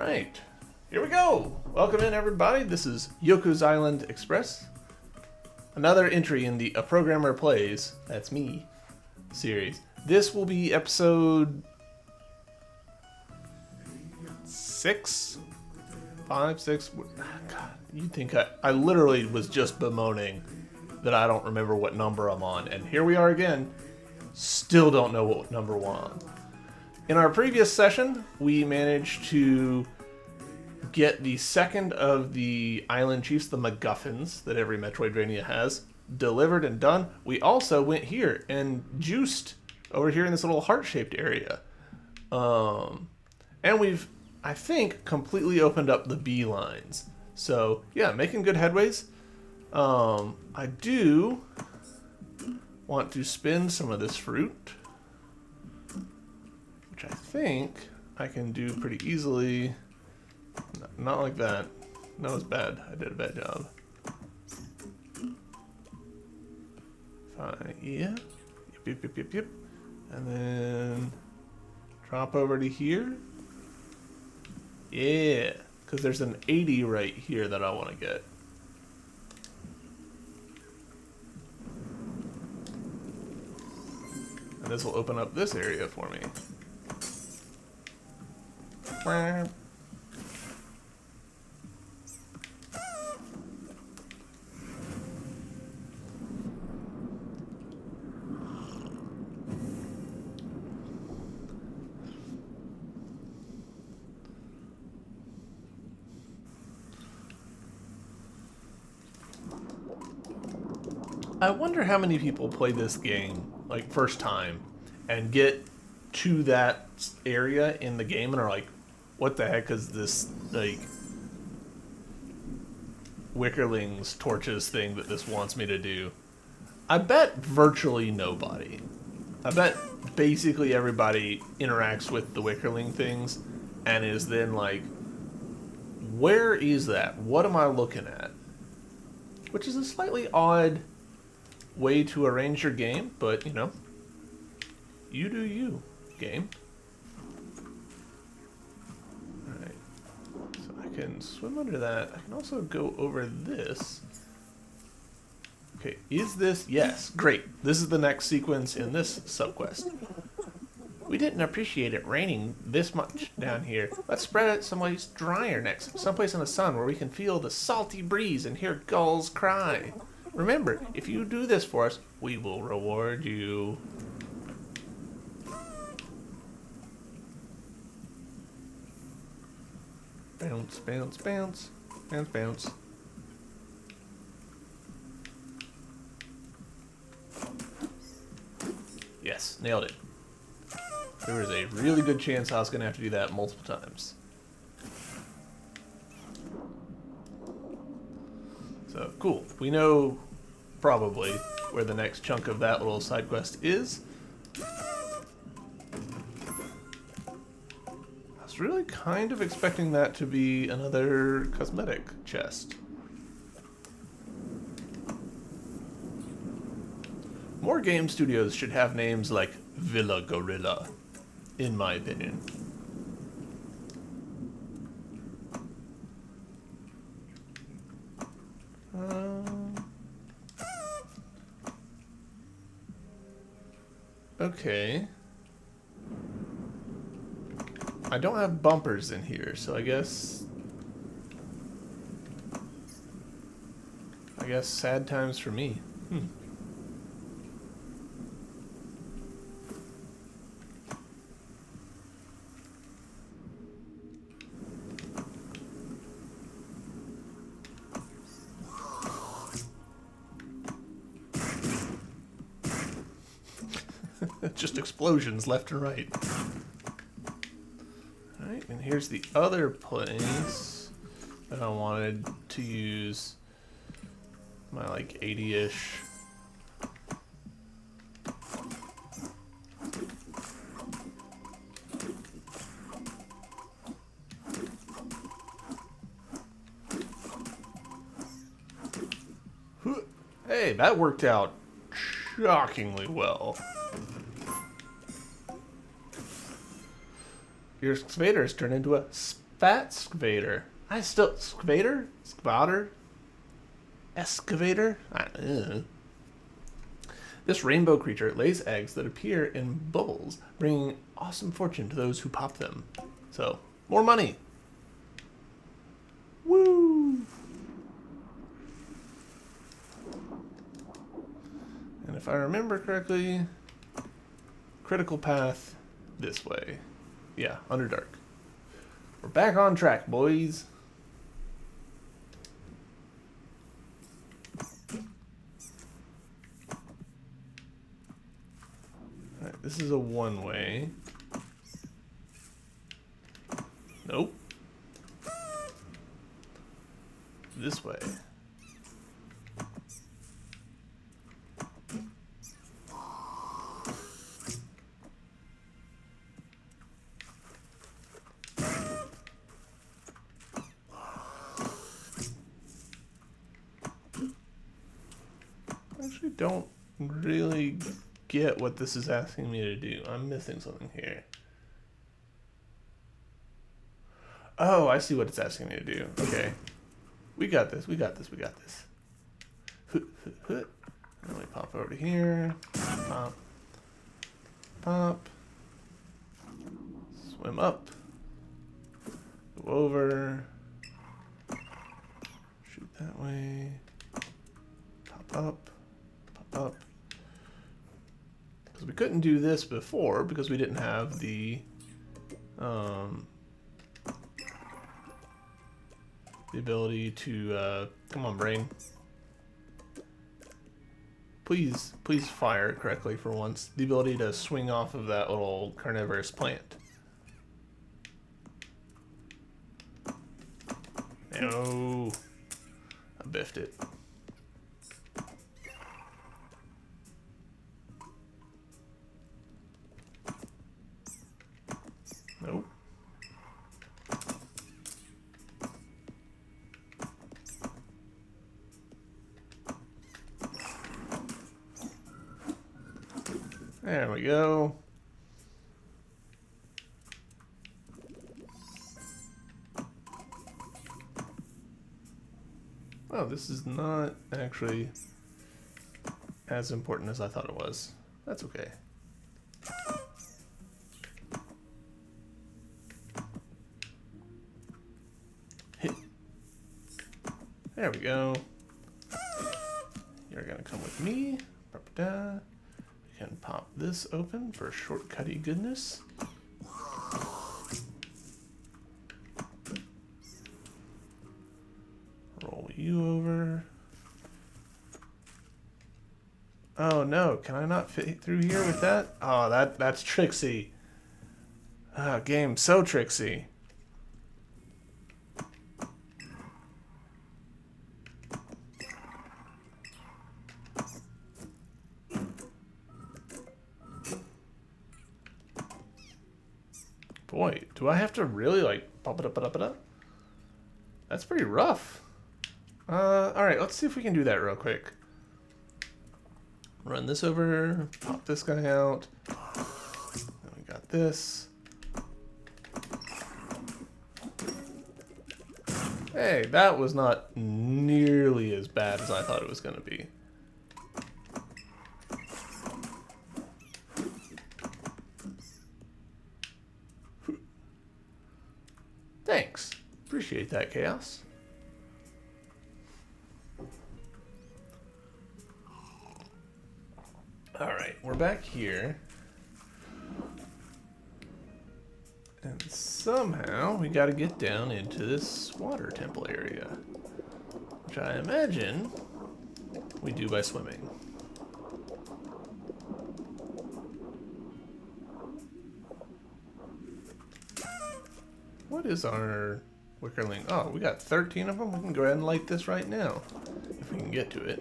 Alright, here we go! Welcome in, everybody. This is Yoku's Island Express. Another entry in the A Programmer Plays, that's me, series. This will be episode 6? 5, 6? God, you'd think I literally was just bemoaning that I don't remember what number I'm on, and here we are again. Still don't know what number we're on. In our previous session, we managed to get the second of the island chiefs, the MacGuffins, that every Metroidvania has, delivered and done. We also went here and juiced over here in this little heart-shaped area. And we've, I think, completely opened up the B lines. So, yeah, making good headways. I do want to spin some of this fruit, which I think I can do pretty easily. Not like that. No, it's bad. I did a bad job. Fine. Yeah. Yep. And then drop over to here. Yeah. Because there's an 80 right here that I want to get. And this will open up this area for me. I wonder how many people play this game, like, first time, and get to that area in the game and are like, what the heck is this, like, Wickerlings torches thing that this wants me to do? I bet virtually nobody. I bet basically everybody interacts with the Wickerling things and is then like, where is that? What am I looking at? Which is a slightly odd way to arrange your game, but, you know, you do you, game. Alright, so I can swim under that. I can also go over this. Okay, is this? Yes, great. This is the next sequence in this subquest. We didn't appreciate it raining this much down here. Let's spread it someplace drier next. Someplace in the sun where we can feel the salty breeze and hear gulls cry. Remember, if you do this for us, we will reward you. Bounce, bounce, bounce. Bounce, bounce. Yes, nailed it. There was a really good chance I was going to have to do that multiple times. So, cool. We know probably where the next chunk of that little side quest is. I was really kind of expecting that to be another cosmetic chest. More game studios should have names like Villa Gorilla, in my opinion. Okay. I don't have bumpers in here, so I guess sad times for me. Just explosions left and right. Alright, and here's the other place that I wanted to use my, like, 80-ish. Hey, that worked out shockingly well. Your excavator has turned into a Fat excavator. I still excavator? Excavator? Excavator? This rainbow creature lays eggs that appear in bubbles, bringing awesome fortune to those who pop them. So, more money. Woo! And if I remember correctly, critical path this way. Yeah, Underdark. We're back on track, boys. Alright, this is a one-way. Nope. This way. I actually don't really get what this is asking me to do. I'm missing something here. Oh, I see what it's asking me to do. Okay. We got this, we got this, we got this. And then we pop over to here. Pop. Pop. Swim up. Go over. Shoot that way. Pop up. Pop up. Because we couldn't do this before because we didn't have the ability to come on, brain. Please fire it correctly for once. The ability to swing off of that little carnivorous plant. No, I biffed it. Nope. There we go. Oh, this is not actually as important as I thought it was. That's okay. Hit. There we go. You're gonna come with me. Da-da-da. We can pop this open for shortcutty goodness. Roll you over. Oh no, can I not fit through here with that? Oh, that's tricksy. Ah, game so tricksy. Boy, do I have to really like pop it up? That's pretty rough. Alright, let's see if we can do that real quick. Run this over, pop this guy out. Then we got this. Hey, that was not nearly as bad as I thought it was going to be. Thanks. Appreciate that, Chaos. Alright, we're back here. And somehow we got to get down into this water temple area, which I imagine we do by swimming. What is our wickerling? Oh, we got 13 of them. We can go ahead and light this right now, if we can get to it.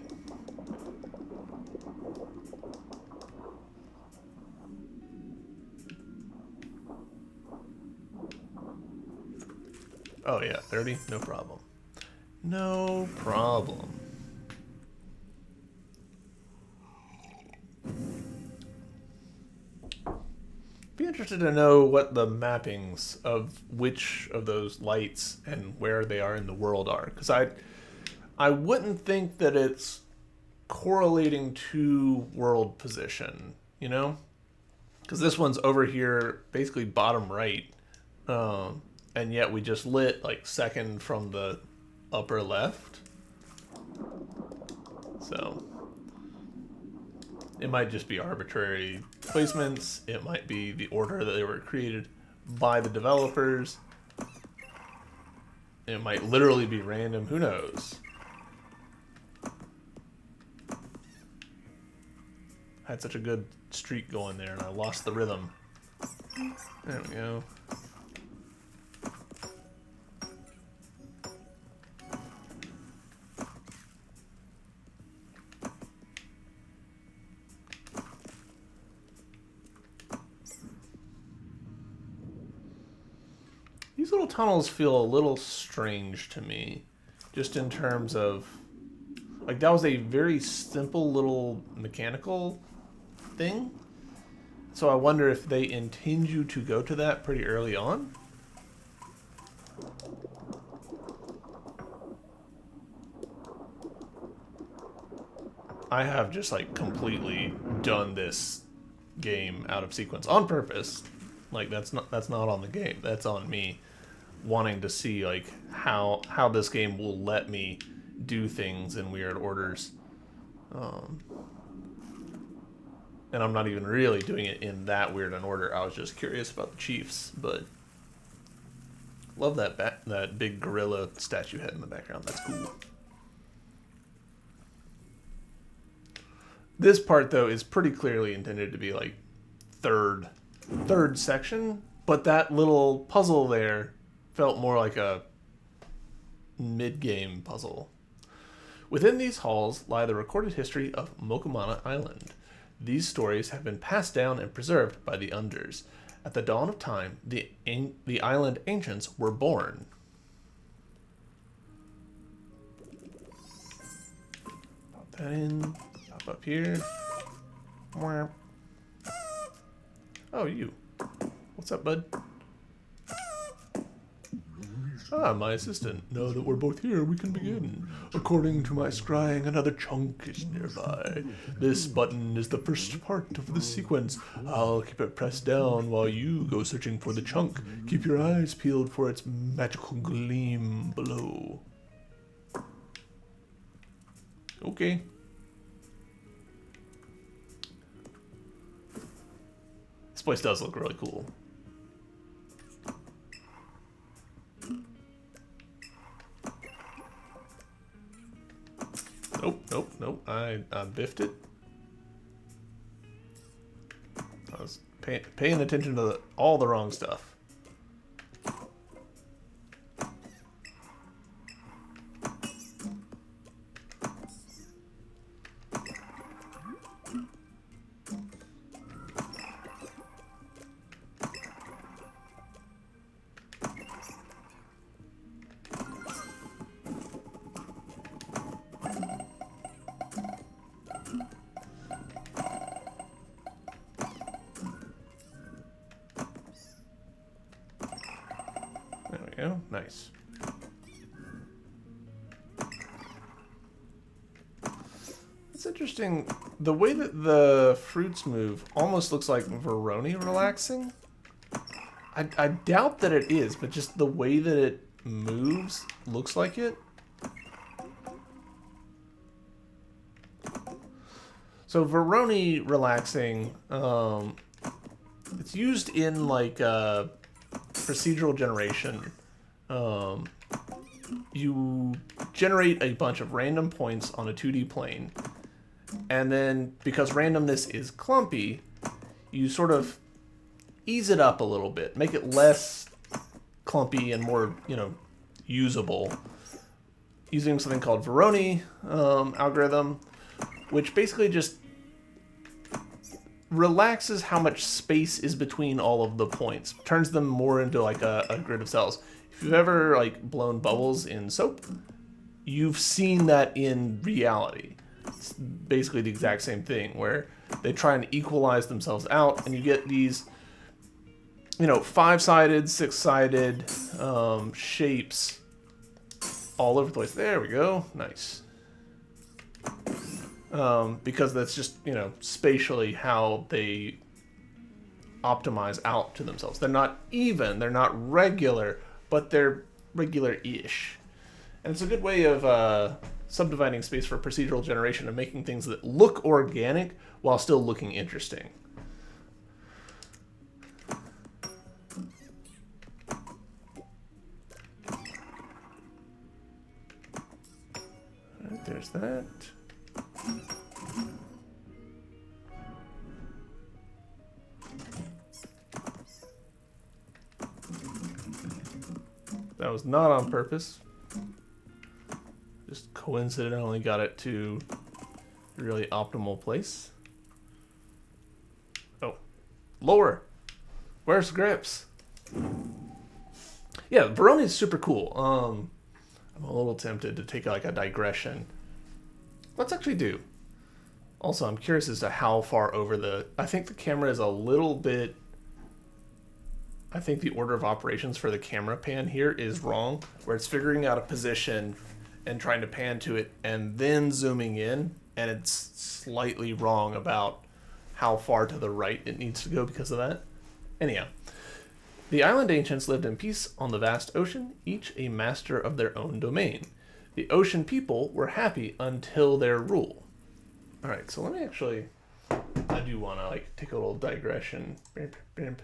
Oh yeah, 30? No problem. No problem. Be interested to know what the mappings of which of those lights and where they are in the world are, because I wouldn't think that it's correlating to world position, you know? Because this one's over here, basically bottom right, and yet we just lit like second from the upper left. So it might just be arbitrary placements. It might be the order that they were created by the developers. It might literally be random. Who knows? I had such a good streak going there and I lost the rhythm. There we go. These little tunnels feel a little strange to me, just in terms of, like, that was a very simple little mechanical thing. So I wonder if they intend you to go to that pretty early on. I have just like completely done this game out of sequence on purpose. Like that's not on the game. That's on me wanting to see like how this game will let me do things in weird orders. And I'm not even really doing it in that weird an order. I was just curious about the Chiefs, but love that big gorilla statue head in the background. That's cool. This part though is pretty clearly intended to be like third section, but that little puzzle there felt more like a mid-game puzzle. Within these halls lie the recorded history of Mokumana Island. These stories have been passed down and preserved by the Unders. At the dawn of time, the island ancients were born. Pop that in. Pop up here. Oh, you. What's up, bud? Ah, my assistant. Now that we're both here, we can begin. According to my scrying, another chunk is nearby. This button is the first part of the sequence. I'll keep it pressed down while you go searching for the chunk. Keep your eyes peeled for its magical gleam below. Okay. This place does look really cool. Nope. I biffed it. I was paying attention to all the wrong stuff. Nice. It's interesting. The way that the fruits move almost looks like Veroni relaxing. I doubt that it is, but just the way that it moves looks like it. So Veroni relaxing, it's used in like procedural generation. You generate a bunch of random points on a 2D plane, and then because randomness is clumpy, you sort of ease it up a little bit, make it less clumpy and more, usable, using something called Veroni algorithm, which basically just relaxes how much space is between all of the points, turns them more into like a grid of cells. If you've ever like blown bubbles in soap, you've seen that in reality. It's basically the exact same thing where they try and equalize themselves out, and you get these you know, 5-sided, 6-sided shapes all over the place. There we go. Nice. Because that's just, you know, spatially how they optimize out to themselves. They're not even, they're not regular, but they're regular-ish. And it's a good way of subdividing space for procedural generation and making things that look organic while still looking interesting. All right, there's that. That was not on purpose. Just coincidentally got it to a really optimal place. Oh, lower. Where's grips? Yeah, Veroni is super cool. I'm a little tempted to take like a digression. Let's actually do. Also, I'm curious as to how far over the... I think the camera is a little bit... I think the order of operations for the camera pan here is wrong, where it's figuring out a position and trying to pan to it and then zooming in, and it's slightly wrong about how far to the right it needs to go because of that. Anyhow, the island ancients lived in peace on the vast ocean, each a master of their own domain. The ocean people were happy until their rule. All right, so let me actually... I do want to like take a little digression. Bimp, bimp.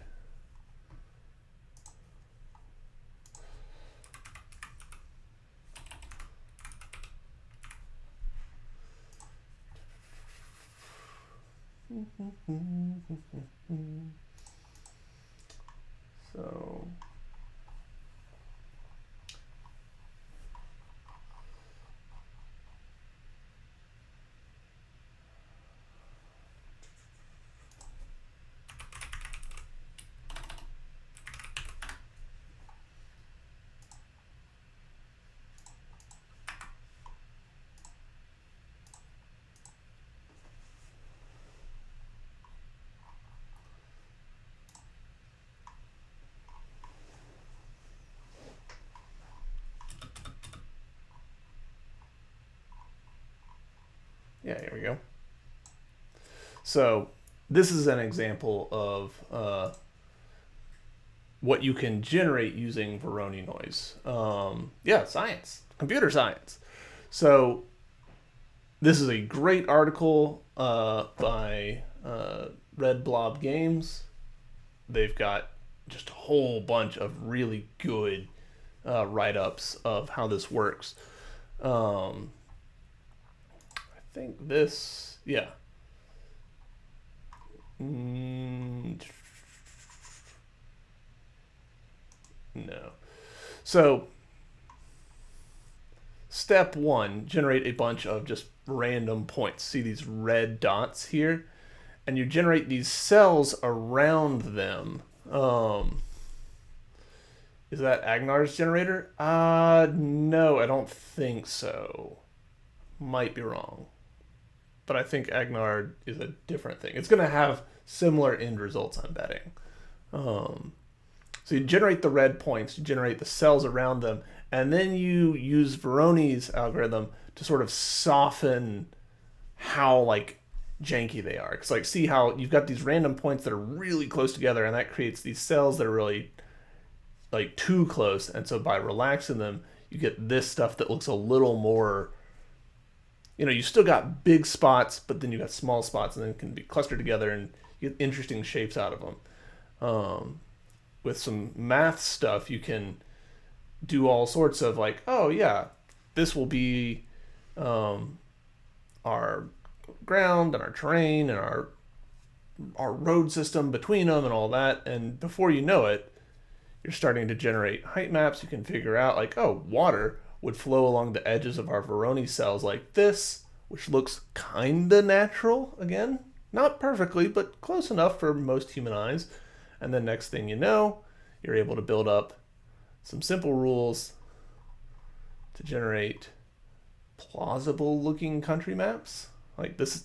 So yeah, here we go. So this is an example of what you can generate using Veroni noise. Yeah, science, computer science. So this is a great article by Red Blob Games. They've got just a whole bunch of really good write-ups of how this works. I think this, yeah. No. So, step one, generate a bunch of just random points. See these red dots here? And you generate these cells around them. Is that Agnar's generator? No, I don't think so. Might be wrong. But I think Agnar is a different thing. It's going to have similar end results, I'm betting. So you generate the red points, you generate the cells around them, and then you use Veroni's algorithm to sort of soften how like janky they are. Because like see how you've got these random points that are really close together, and that creates these cells that are really like too close. And so by relaxing them, you get this stuff that looks a little more, you know, you still got big spots, but then you got small spots, and then can be clustered together and you get interesting shapes out of them. With some math stuff, you can do all sorts of like, oh yeah, this will be our ground and our terrain and our road system between them and all that. And before you know it, you're starting to generate height maps. You can figure out like, oh, water would flow along the edges of our Veroni cells like this, which looks kinda natural. Again, not perfectly, but close enough for most human eyes. And then next thing you know, you're able to build up some simple rules to generate plausible looking country maps. Like this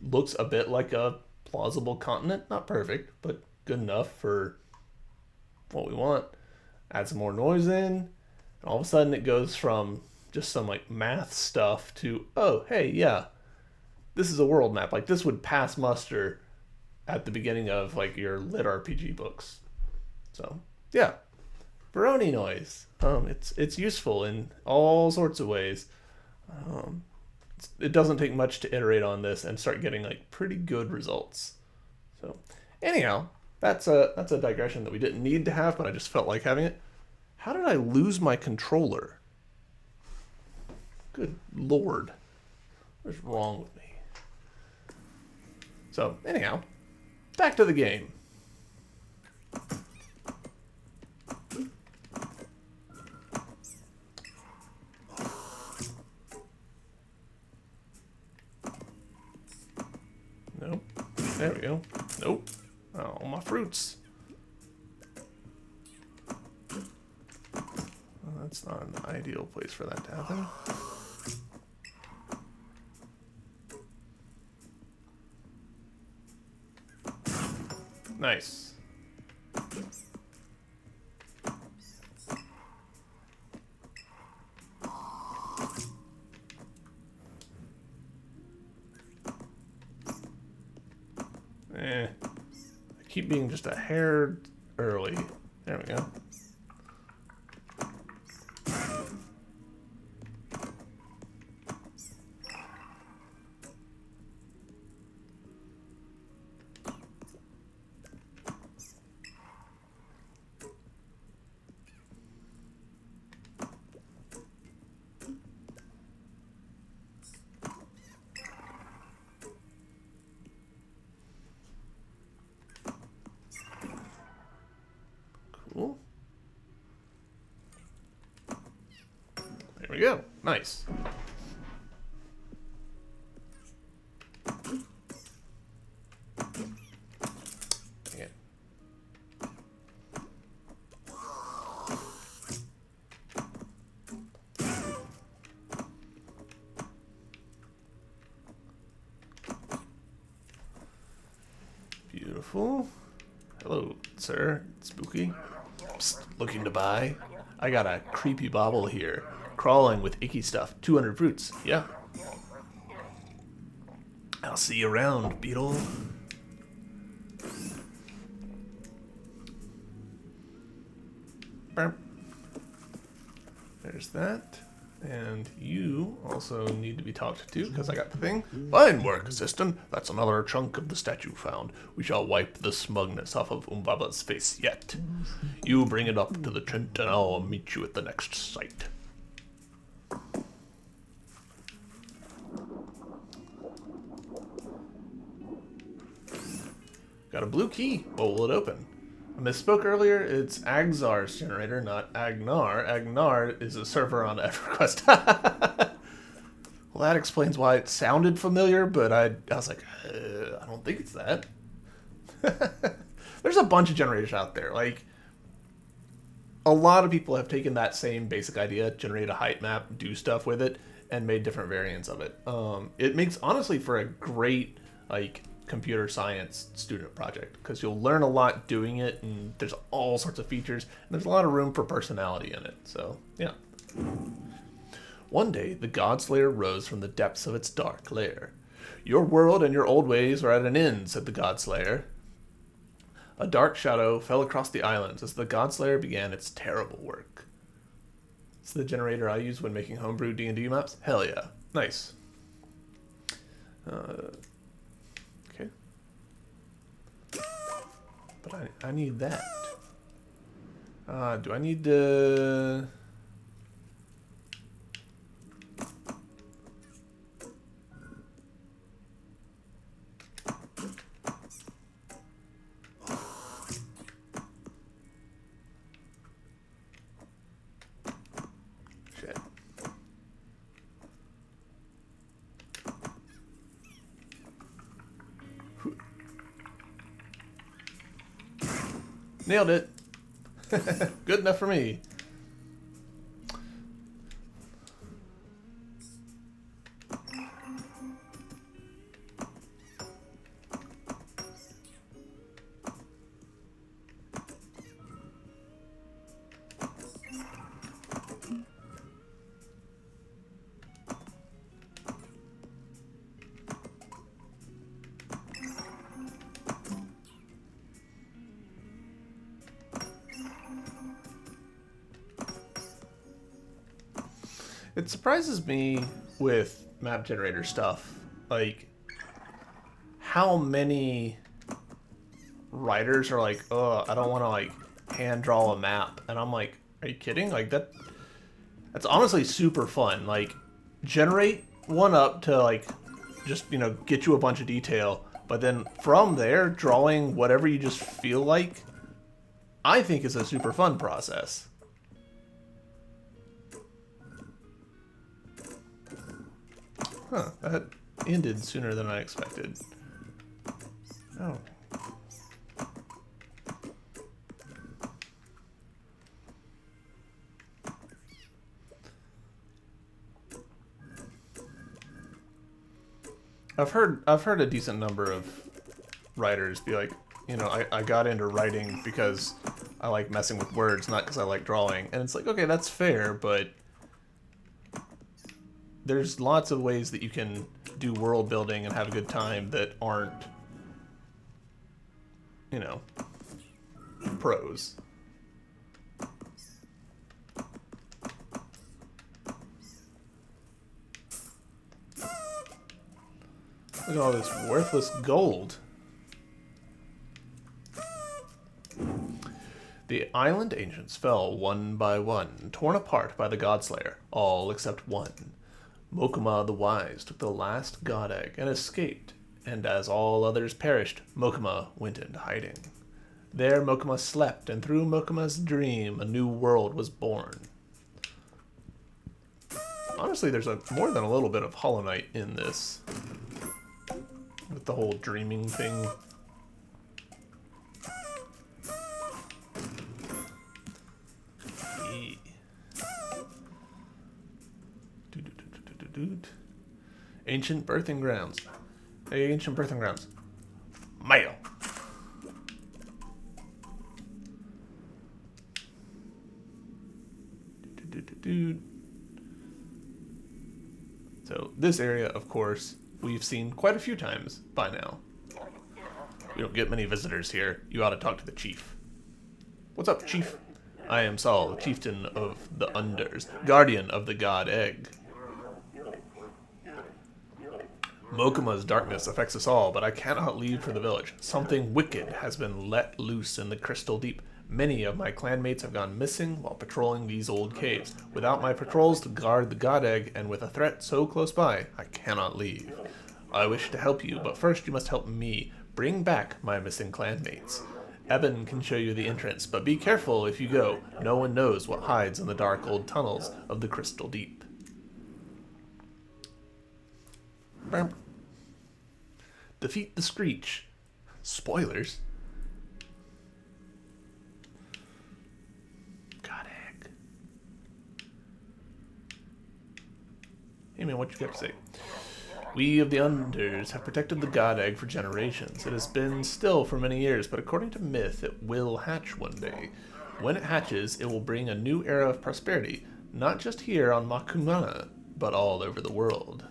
looks a bit like a plausible continent. Not perfect, but good enough for what we want. Add some more noise in, and all of a sudden it goes from just some like math stuff to, oh, hey, yeah, this is a world map. Like this would pass muster at the beginning of like your lit RPG books. So yeah, Baroni noise. It's useful in all sorts of ways. It doesn't take much to iterate on this and start getting like pretty good results. So anyhow, that's a digression that we didn't need to have, but I just felt like having it. How did I lose my controller? Good Lord. What's wrong with me? So anyhow, back to the game. Nope. There we go. Nope. Oh, my fruits. Well, that's not an ideal place for that to happen. Nice. I keep being just a hair early. There we go. Cool. There we go. Nice. Dang it. Beautiful. Hello, sir. Spooky. Psst, looking to buy? I got a creepy bauble here. Crawling with icky stuff. 200 fruits. Yeah. I'll see you around, beetle. Burp. There's that. And you also need to be talked to, because I got the thing. Fine work, assistant. That's another chunk of the statue found. We shall wipe the smugness off of Umbaba's face yet. You bring it up to the tent, and I'll meet you at the next site. Got a blue key. What will it open? I misspoke earlier. It's Agzar's generator, not Agnar. Agnar is a server on EverQuest. Well, that explains why it sounded familiar, but I was like, I don't think it's that. There's a bunch of generators out there. Like, a lot of people have taken that same basic idea, generate a height map, do stuff with it, and made different variants of it. It makes, honestly, for a great, like, computer science student project, because you'll learn a lot doing it, and there's all sorts of features, and there's a lot of room for personality in it. So, yeah. One day, the Godslayer rose from the depths of its dark lair. Your world and your old ways are at an end, said the Godslayer. A dark shadow fell across the islands as the Godslayer began its terrible work. It's the generator I use when making homebrew D&D maps? Hell yeah. Nice. Okay. But I need that. Do I need to... Shit. Nailed it. Good enough for me. It surprises me with map generator stuff, like how many writers are like, oh, I don't want to like hand draw a map, and I'm like, are you kidding? Like that's honestly super fun. Like, generate one up to like just get you a bunch of detail, but then from there drawing whatever you just feel like, I think is a super fun process. Huh, that ended sooner than I expected. Oh. I've heard a decent number of writers be like, I got into writing because I like messing with words, not because I like drawing. And it's like, okay, that's fair, but there's lots of ways that you can do world building and have a good time that aren't, prose. Look at all this worthless gold. The island ancients fell one by one, torn apart by the Godslayer, all except one. Mokuma the Wise took the last god egg and escaped, and as all others perished, Mokuma went into hiding. There Mokuma slept, and through Mokuma's dream, a new world was born. Honestly, there's more than a little bit of Hollow Knight in this, with the whole dreaming thing. Ancient birthing grounds. Hey, ancient birthing grounds. Mail. So this area, of course, we've seen quite a few times by now. We don't get many visitors here. You ought to talk to the chief. What's up, chief? I am Saul, chieftain of the Unders, guardian of the god egg. Mokuma's darkness affects us all, but I cannot leave for the village. Something wicked has been let loose in the crystal deep. Many of my clanmates have gone missing while patrolling these old caves. Without my patrols to guard the god egg, and with a threat so close by, I cannot leave. I wish to help you, but first you must help me bring back my missing clanmates. Eben can show you the entrance, but be careful if you go. No one knows what hides in the dark old tunnels of the crystal deep. Defeat the Screech. Spoilers. God egg. Hey man, what you got to say? We of the Unders have protected the god egg for generations. It has been still for many years, but according to myth, it will hatch one day. When it hatches, it will bring a new era of prosperity, not just here on Makumana, but all over the world.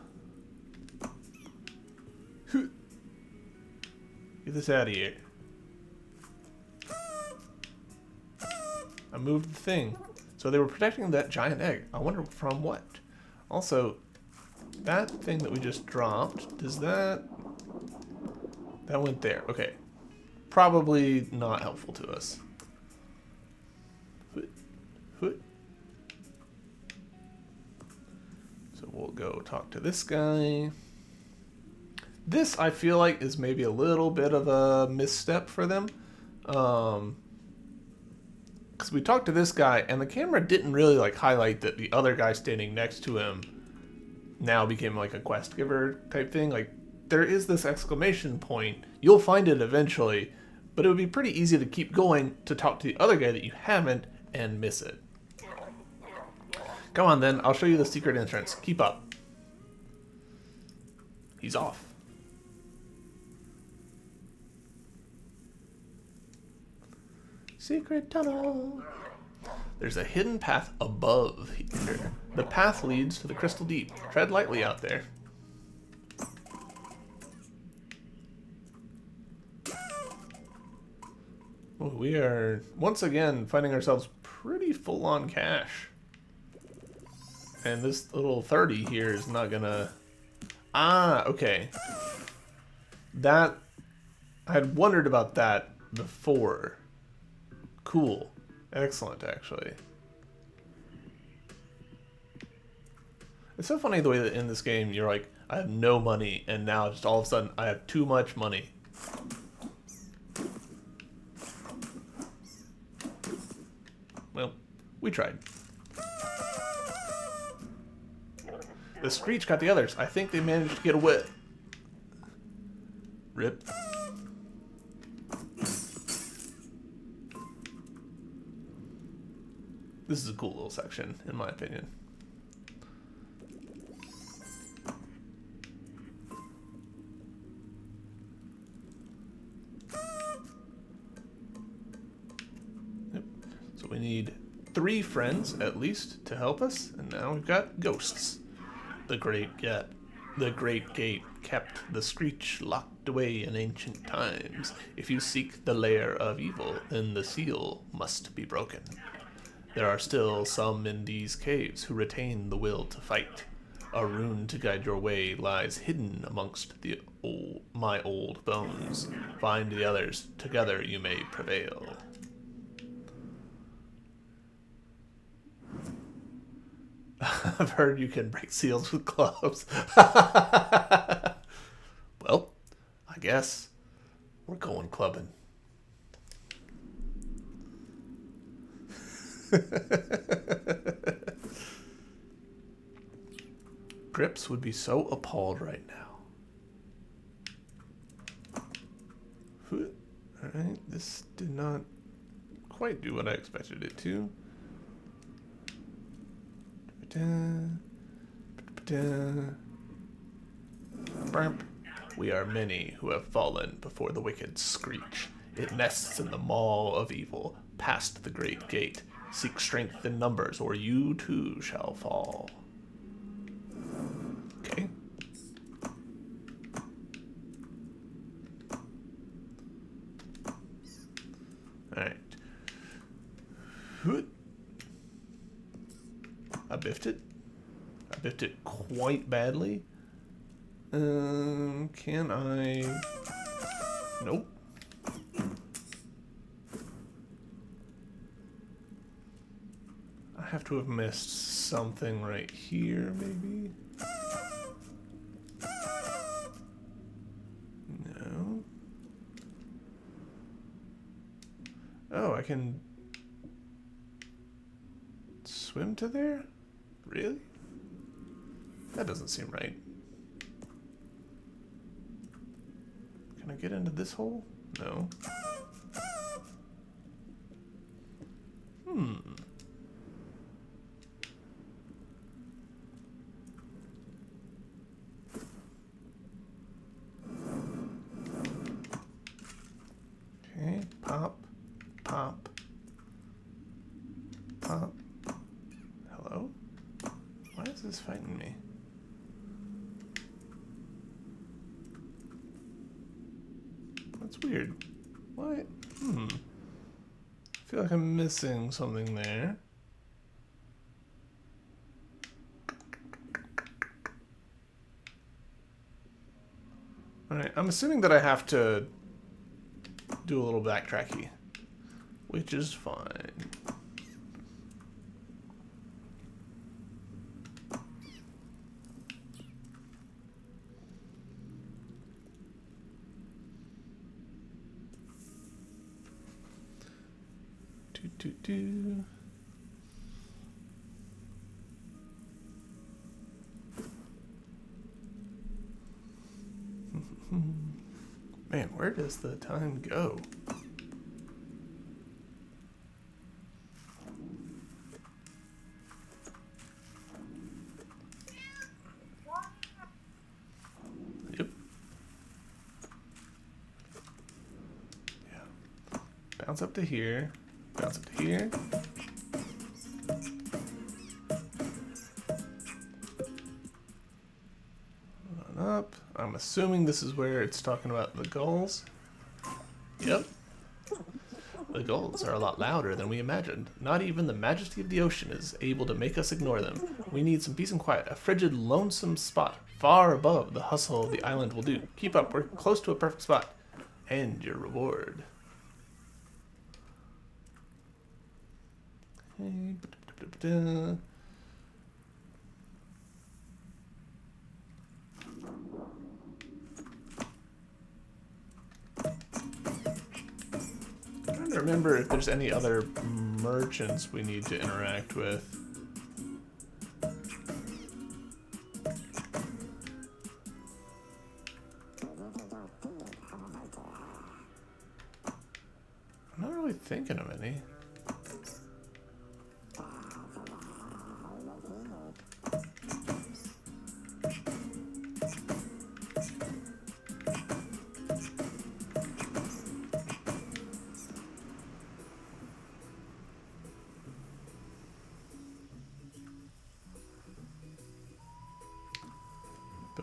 Get this out of here. I moved the thing. So they were protecting that giant egg. I wonder from what? Also, that thing that we just dropped, does that... That went there. Okay. Probably not helpful to us. So we'll go talk to this guy. This, I feel like, is maybe a little bit of a misstep for them. Because we talked to this guy, and the camera didn't really, like, highlight that the other guy standing next to him now became, like, a quest giver type thing. Like, there is this exclamation point. You'll find it eventually, but it would be pretty easy to keep going to talk to the other guy that you haven't and miss it. Come on, then. I'll show you the secret entrance. Keep up. He's off. Secret tunnel. There's a hidden path above here. The path leads to the crystal deep. Tread lightly out there. Oh, we are once again finding ourselves pretty full on cash. And this little 30 here is not gonna... Ah, okay. That... I had wondered about that before. Cool. Excellent, actually. It's so funny the way that in this game you're like, I have no money, and now just all of a sudden I have too much money. Well, we tried. The Screech got the others. I think they managed to get away. Rip. This is a cool little section, in my opinion. Yep. So we need 3 friends, at least, to help us. And now we've got ghosts. The Great Gate kept the Screech locked away in ancient times. If you seek the lair of evil, then the seal must be broken. There are still some in these caves who retain the will to fight. A rune to guide your way lies hidden amongst my old bones. Find the others. Together you may prevail. I've heard you can break seals with clubs. Well, I guess we're going clubbing. Grips would be so appalled right now. Alright, this did not quite do what I expected it to. We are many who have fallen before the wicked Screech. It nests in the maw of evil, past the great gate. Seek strength in numbers, or you too shall fall. Okay. Alright. I biffed it. I biffed it quite badly. Can I... Nope. I have to have missed something right here, maybe? No. Oh, I can... swim to there? Really? That doesn't seem right. Can I get into this hole? No. Okay, pop, pop, pop. Hello? Why is this fighting me? That's weird. What? I feel like I'm missing something there. Alright, I'm assuming that I have to do a little backtracky, which is fine. Man, where does the time go? Yep. Yeah. Bounce up to here. Bounce up to here. On up. I'm assuming this is where it's talking about the gulls. Yep. The gulls are a lot louder than we imagined. Not even the majesty of the ocean is able to make us ignore them. We need some peace and quiet. A frigid, lonesome spot far above the hustle of the island will do. Keep up. We're close to a perfect spot. And your reward. Okay. I'm trying to remember if there's any other merchants we need to interact with. I'm not really thinking of any.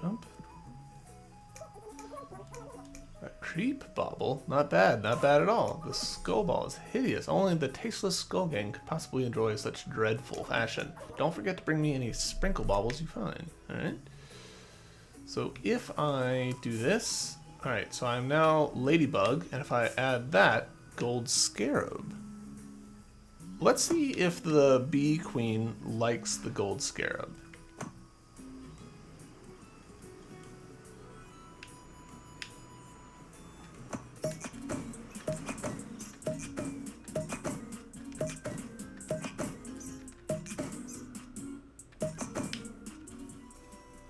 Bump. A creep bauble? Not bad, not bad at all. The skull ball is hideous. Only the tasteless skull gang could possibly enjoy such dreadful fashion. Don't forget to bring me any sprinkle baubles you find. Alright. So if I do this, alright, so I'm now ladybug, and if I add that, gold scarab. Let's see if the bee queen likes the gold scarab.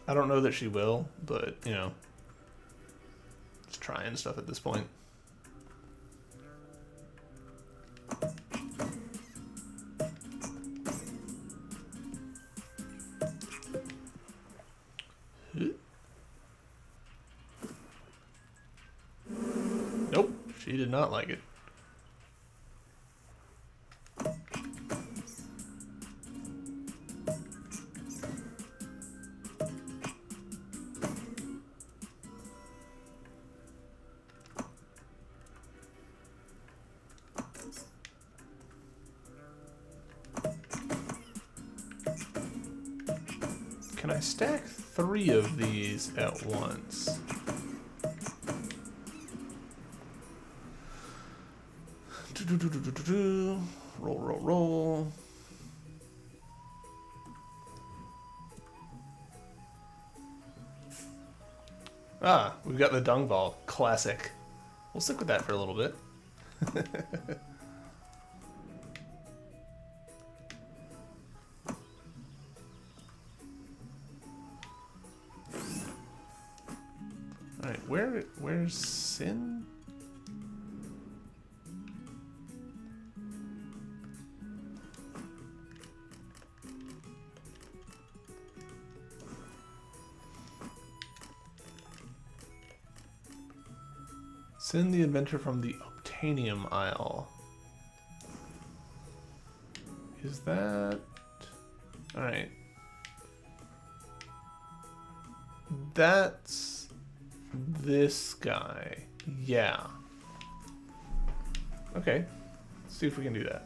I don't know that she will, but, you know, just trying stuff at this point. Nope, she did not like it. Can I stack 3 of these at once? Roll, roll, roll. Ah, we've got the dung ball. Classic. We'll stick with that for a little bit. Alright, where's Sin? Sin the adventure from the Obtanium Isle. Is that... Alright. That's... this guy. Yeah. Okay. Let's see if we can do that.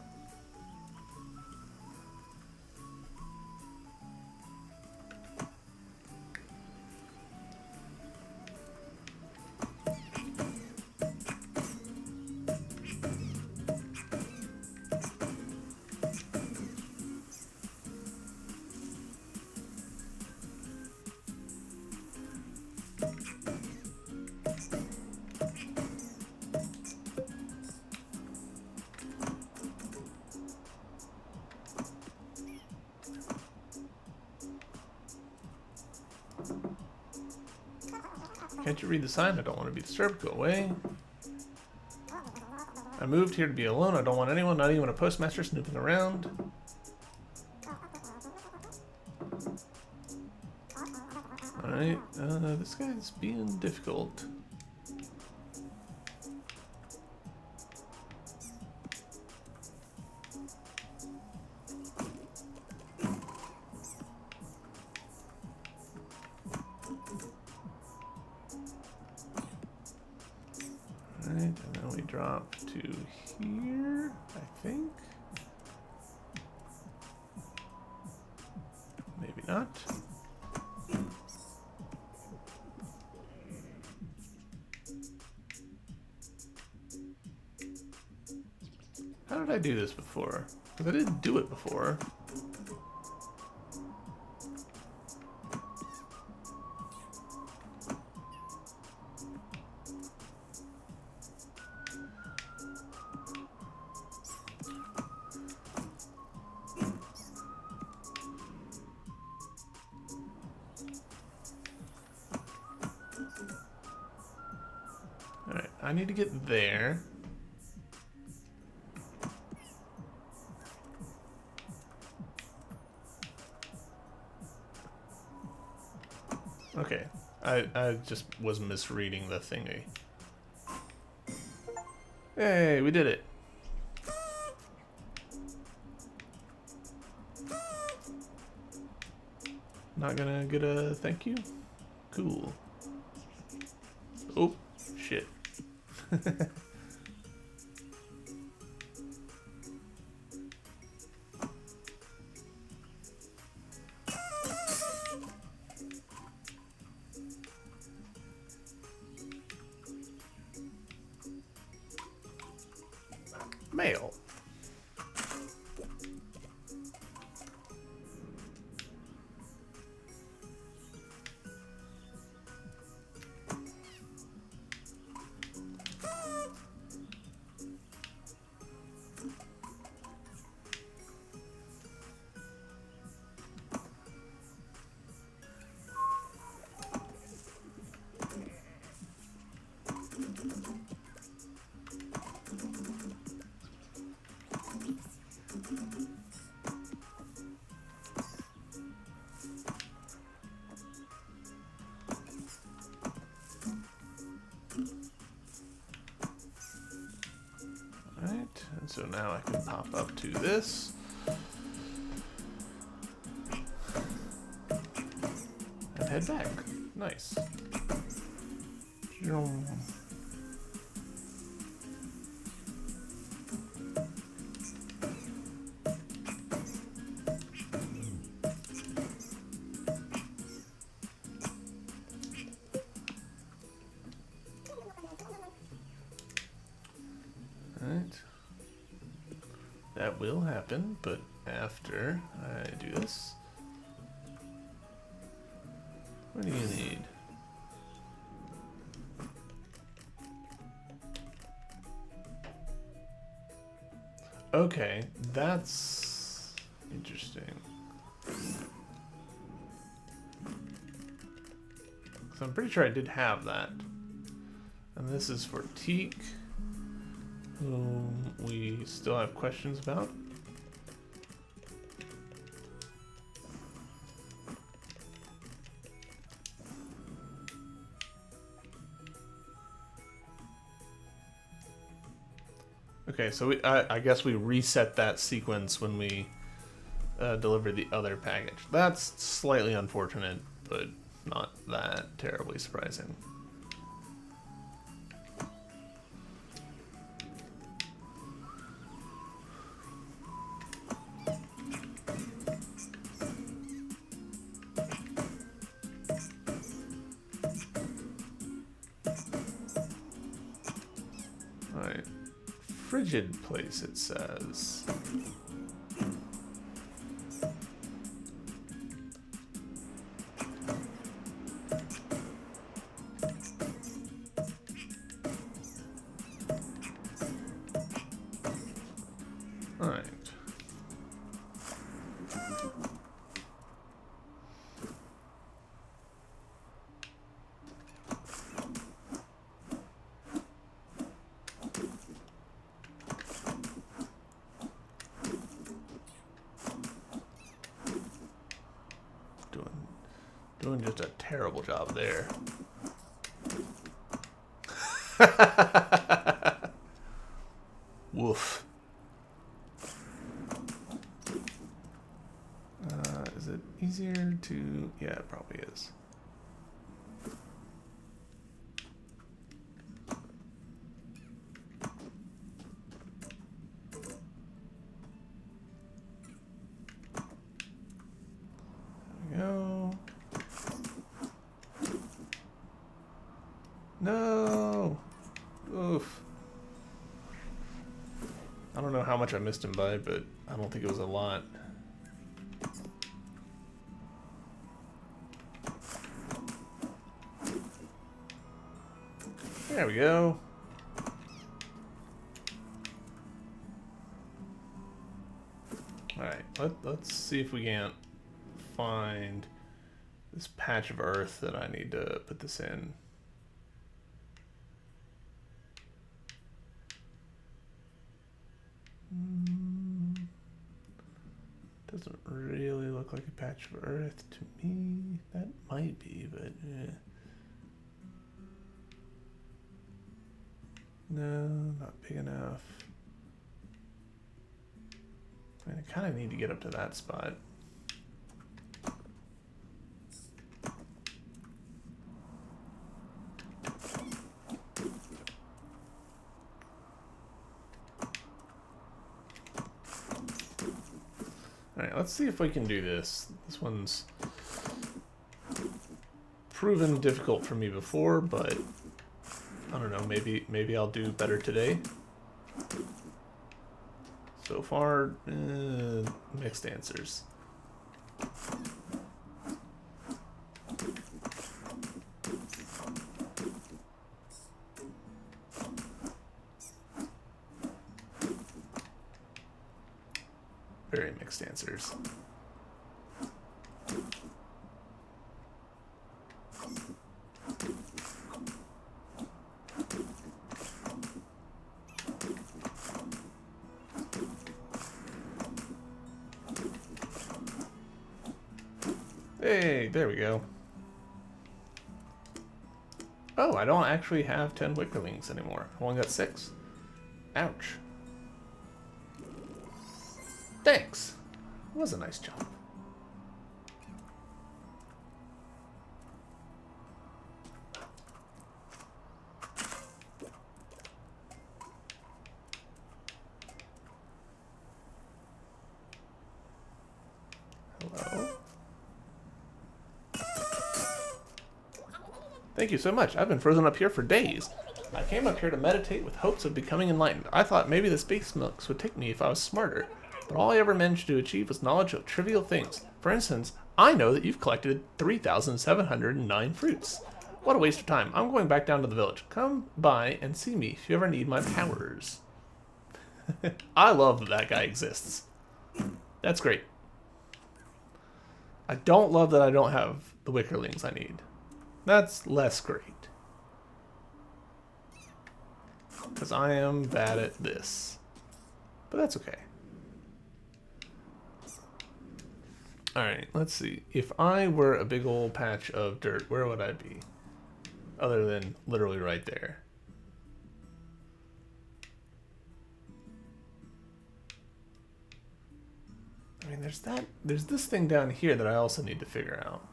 Can't you read the sign? I don't want to be disturbed. Go away. I moved here to be alone. I don't want anyone, not even a postmaster, snooping around. Alright, this guy's being difficult. Alright, and then we drop to here. think. Maybe not. How did I do this before? Because I didn't do it before. Alright, I need to get there. Okay, I just was misreading the thingy. Hey, we did it. Not gonna get a thank you? Cool. Oh, shit. Mail. Alright, and so now I can pop up to this. And head back. Nice. That will happen, but after I do this, what do you need? Okay, that's interesting. So I'm pretty sure I did have that. And this is for Teak, whom we still have questions about. Okay, so I guess we reset that sequence when we delivered the other package. That's slightly unfortunate, but not that terribly surprising. Alright. Frigid place, it says. Alright. Doing just a terrible job there. Woof. Is it easier to... Yeah, it probably is. much I missed him by, but I don't think it was a lot. There we go. Alright, let's see if we can't find this patch of earth that I need to put this in. Doesn't really look like a patch of earth to me. That might be, but yeah. No, not big enough. I kind of need to get up to that spot. Alright, let's see if we can do this. This one's proven difficult for me before, but I don't know, maybe I'll do better today. So far, mixed answers. Very mixed answers. Hey, there we go. Oh, I don't actually have 10 wickerlings anymore. I only got 6. Ouch. Thanks. It was a nice jump. Hello. Thank you so much. I've been frozen up here for days. I came up here to meditate with hopes of becoming enlightened. I thought maybe the space monks would take me if I was smarter. But all I ever managed to achieve was knowledge of trivial things. For instance, I know that you've collected 3,709 fruits. What a waste of time. I'm going back down to the village. Come by and see me if you ever need my powers. I love that that guy exists. That's great. I don't love that I don't have the wickerlings I need. That's less great. Because I am bad at this. But that's okay. Alright, let's see. If I were a big old patch of dirt, where would I be? Other than literally right there. I mean, there's this thing down here that I also need to figure out.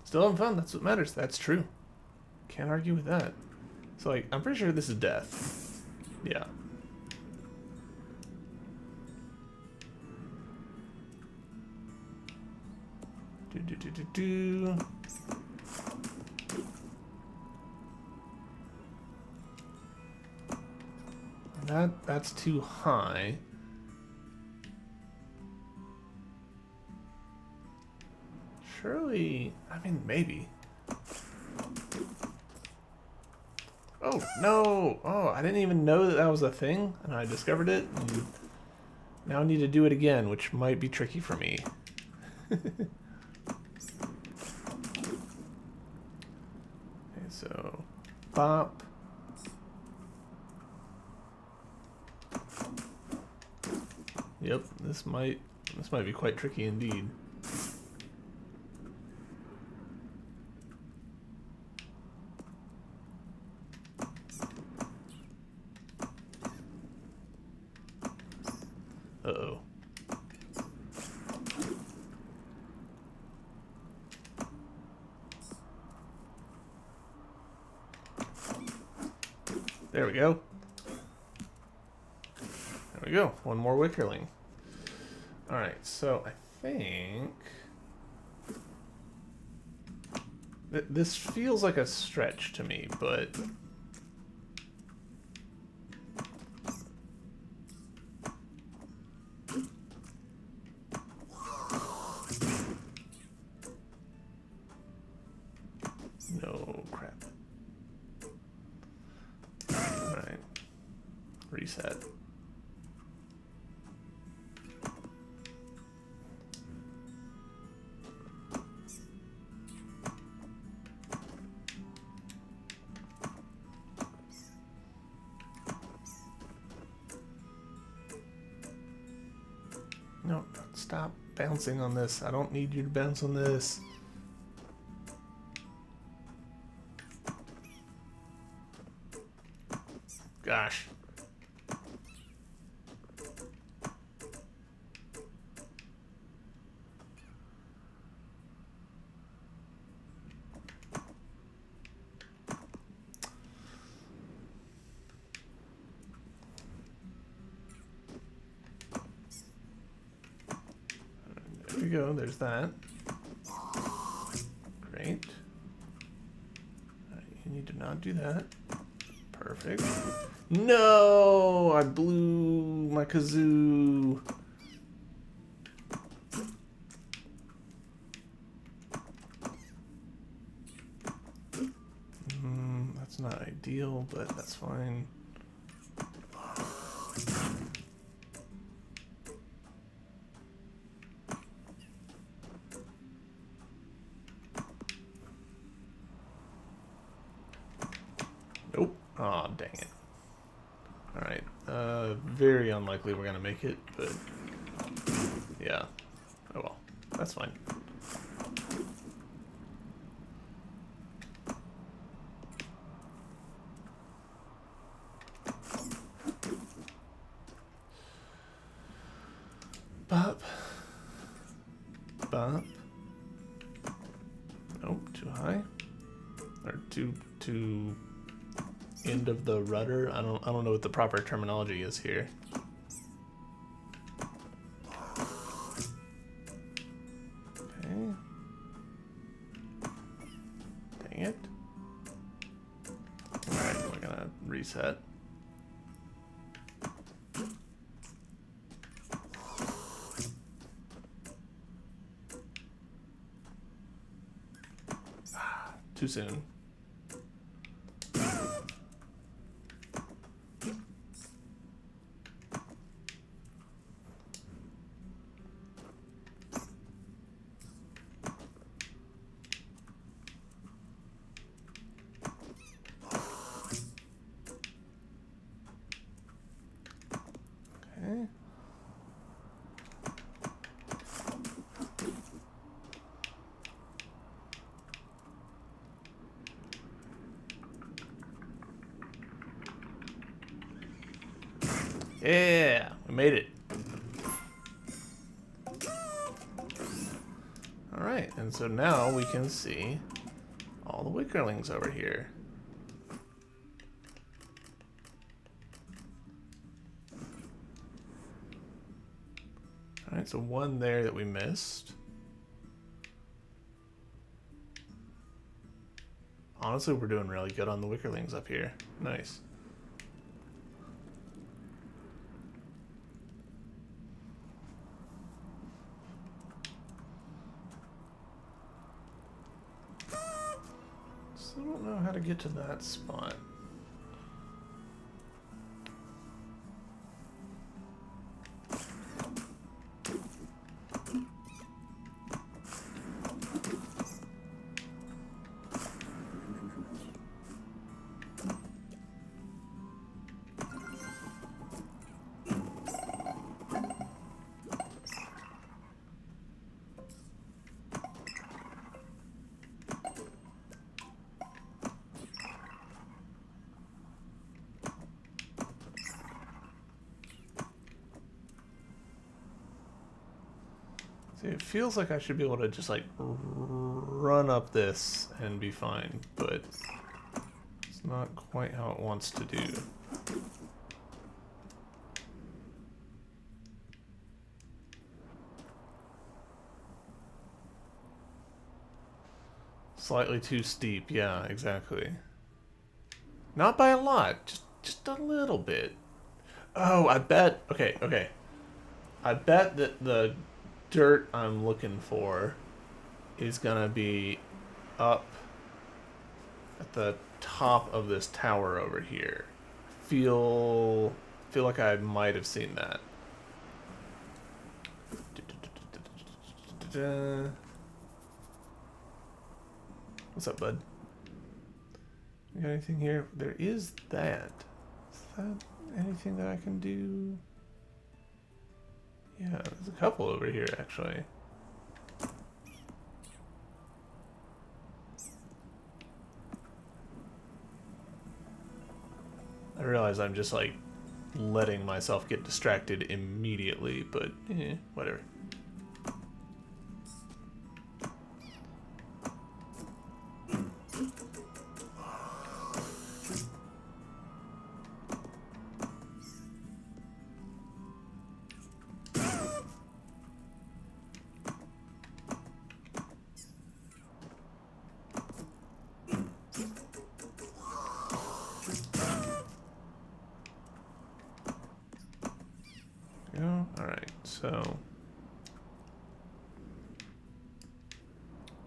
Still having fun, that's what matters. That's true. Can't argue with that. So, like, I'm pretty sure this is death. Yeah. Do. That's too high. Surely, I mean, maybe. Oh, no! Oh, I didn't even know that that was a thing, and I discovered it, and now I need to do it again, which might be tricky for me. Okay, so, bop. Yep, this might be quite tricky indeed. Uh-oh. There we go. There we go. One more wickerling. Alright, so I think... this feels like a stretch to me, but No, stop bouncing on this. I don't need you to bounce on this. Gosh. There we go, there's that. Great. Right, you need to not do that. Perfect. No! I blew my kazoo. That's not ideal, but that's fine. Nope. Aw, dang it. Alright. Very unlikely we're gonna make it, but yeah. Oh well. That's fine. Bop. Bop. Nope, too high. Or too end of the rudder. I don't know what the proper terminology is here. Okay. Dang it. Alright, we're gonna reset. Too soon. Okay. Yeah, we made it. Alright, and so now we can see all the wickerlings over here. Alright, so one there that we missed. Honestly, we're doing really good on the wickerlings up here. Nice. Still don't know how to get to that spot. See, it feels like I should be able to just like run up this and be fine, but it's not quite how it wants to do. Slightly too steep, yeah, exactly. Not by a lot, just a little bit. Oh, I bet, okay. I bet that the dirt I'm looking for is gonna be up at the top of this tower over here. Feel like I might have seen that. What's up, bud? You got anything here? There is that. Is that anything that I can do? Yeah, There's a couple over here, actually. I realize I'm just like letting myself get distracted immediately, but whatever. Alright, so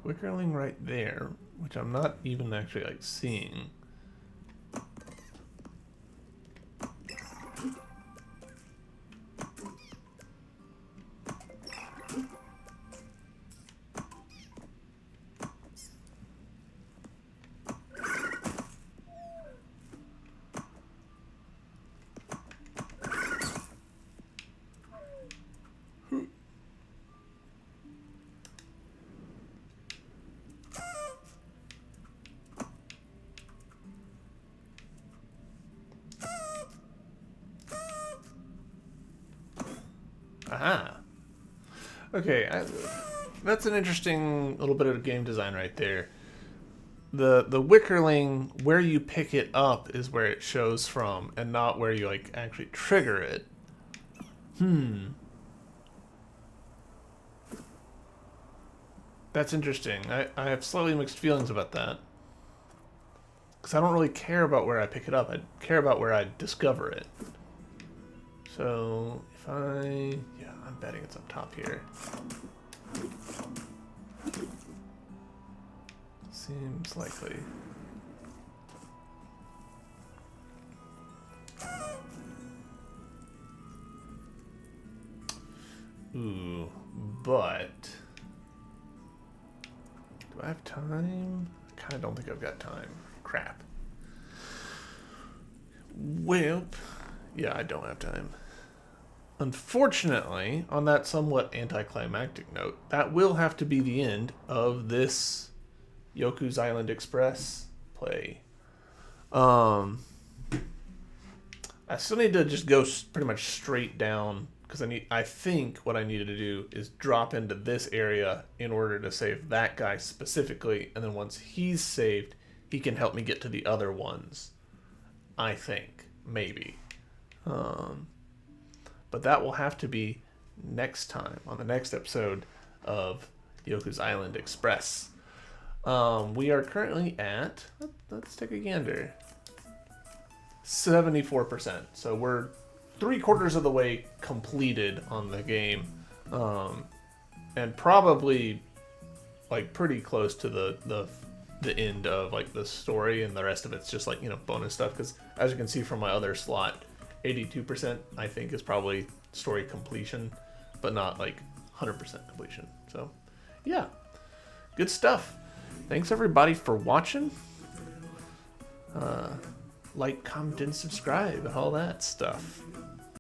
Wickerling right there, which I'm not even actually like seeing. Aha. Okay, that's an interesting little bit of game design right there. The Wickerling, where you pick it up is where it shows from, and not where you like actually trigger it. That's interesting. I have slightly mixed feelings about that. Because I don't really care about where I pick it up. I care about where I discover it. So, if yeah, I'm betting it's up top here. Seems likely. Ooh, but do I have time? I kind of don't think I've got time. Crap. Well, yeah, I don't have time. Unfortunately, on that somewhat anticlimactic note, that will have to be the end of this Yoku's Island Express play. I still need to just go pretty much straight down because I think what I needed to do is drop into this area in order to save that guy specifically, and then once he's saved, he can help me get to the other ones. I think, maybe. But that will have to be next time on the next episode of Yoku's Island Express. We are currently at, let's take a gander, 74%. So we're 3/4 of the way completed on the game, and probably like pretty close to the end of like the story, and the rest of it's just like, you know, bonus stuff. Because as you can see from my other slot, 82% I think is probably story completion, but not like 100% completion. So yeah, good stuff. Thanks everybody for watching. Like, comment, and subscribe, and all that stuff.